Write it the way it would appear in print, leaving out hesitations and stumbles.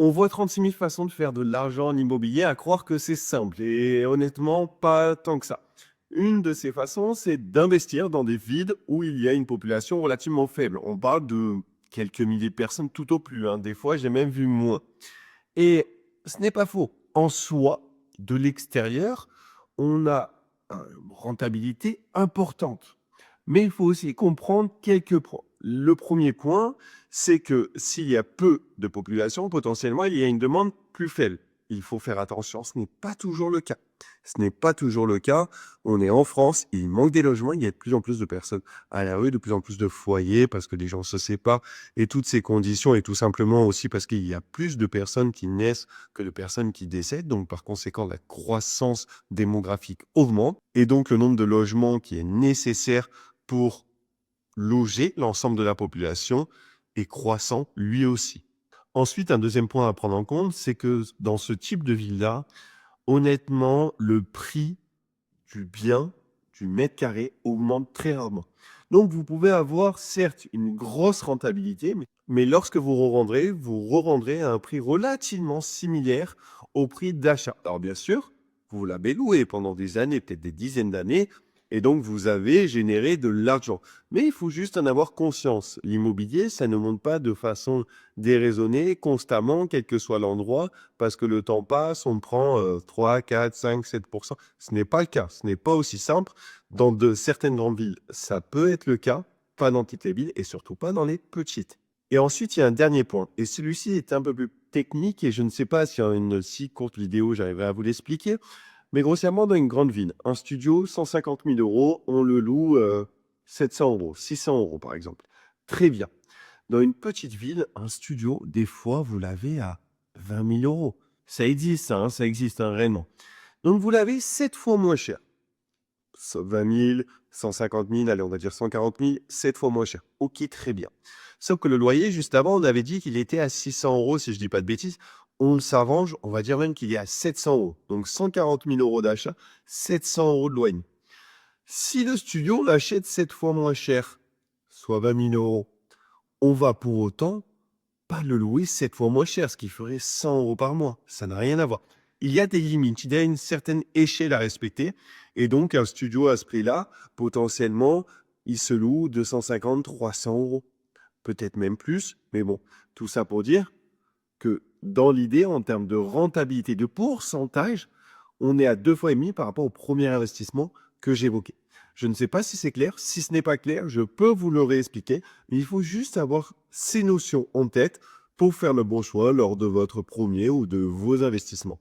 On voit 36 000 façons de faire de l'argent en immobilier, à croire que c'est simple et honnêtement, pas tant que ça. Une de ces façons, c'est d'investir dans des villes où il y a une population relativement faible. On parle de quelques milliers de personnes tout au plus, hein. Des fois, j'ai même vu moins. Et ce n'est pas faux. En soi, de l'extérieur, on a une rentabilité importante. Mais il faut aussi comprendre quelques points. Le premier point, c'est que s'il y a peu de population, potentiellement, il y a une demande plus faible. Il faut faire attention, ce n'est pas toujours le cas. Ce n'est pas toujours le cas. On est en France, il manque des logements, il y a de plus en plus de personnes à la rue, de plus en plus de foyers parce que les gens se séparent et toutes ces conditions et tout simplement aussi parce qu'il y a plus de personnes qui naissent que de personnes qui décèdent. Donc, par conséquent, la croissance démographique augmente et donc le nombre de logements qui est nécessaire pour loger l'ensemble de la population est croissant lui aussi. Ensuite, un deuxième point à prendre en compte, c'est que dans ce type de ville-là, honnêtement, le prix du bien, du mètre carré augmente très rarement. Donc, vous pouvez avoir certes une grosse rentabilité, mais lorsque vous revendrez à un prix relativement similaire au prix d'achat. Alors, bien sûr, vous l'avez loué pendant des années, peut-être des dizaines d'années, et donc vous avez généré de l'argent. Mais il faut juste en avoir conscience. L'immobilier, ça ne monte pas de façon déraisonnée, constamment, quel que soit l'endroit, parce que le temps passe, on prend 3, 4, 5, 7%. Ce n'est pas le cas, ce n'est pas aussi simple. Dans certaines grandes villes, ça peut être le cas, pas dans toutes les villes et surtout pas dans les petites. Et ensuite, il y a un dernier point, et celui-ci est un peu plus technique et je ne sais pas si en une si courte vidéo, j'arriverai à vous l'expliquer, mais grossièrement, dans une grande ville, un studio, 150 000 euros, on le loue 700 euros, 600 euros par exemple. Très bien. Dans une petite ville, un studio, des fois, vous l'avez à 20 000 euros. Ça existe, hein, ça existe hein, réellement. Donc, vous l'avez 7 fois moins cher. 20 000, 150 000, allez, on va dire 140 000, 7 fois moins cher. Ok, très bien. Sauf que le loyer, juste avant, on avait dit qu'il était à 600 euros, si je dis pas de bêtises. On s'arrange, on va dire même qu'il est à 700 euros. Donc 140 000 euros d'achat, 700 euros de loyer. Si le studio l'achète 7 fois moins cher, soit 20 000 euros, on va pour autant pas le louer 7 fois moins cher, ce qui ferait 100 euros par mois. Ça n'a rien à voir. Il y a des limites, il y a une certaine échelle à respecter. Et donc, un studio à ce prix-là, potentiellement, il se loue 250, 300 euros. Peut-être même plus. Mais bon, tout ça pour dire que dans l'idée, en termes de rentabilité, de pourcentage, on est à 2 fois et demi par rapport au premier investissement que j'évoquais. Je ne sais pas si c'est clair. Si ce n'est pas clair, je peux vous le réexpliquer. Mais il faut juste avoir ces notions en tête pour faire le bon choix lors de votre premier ou de vos investissements.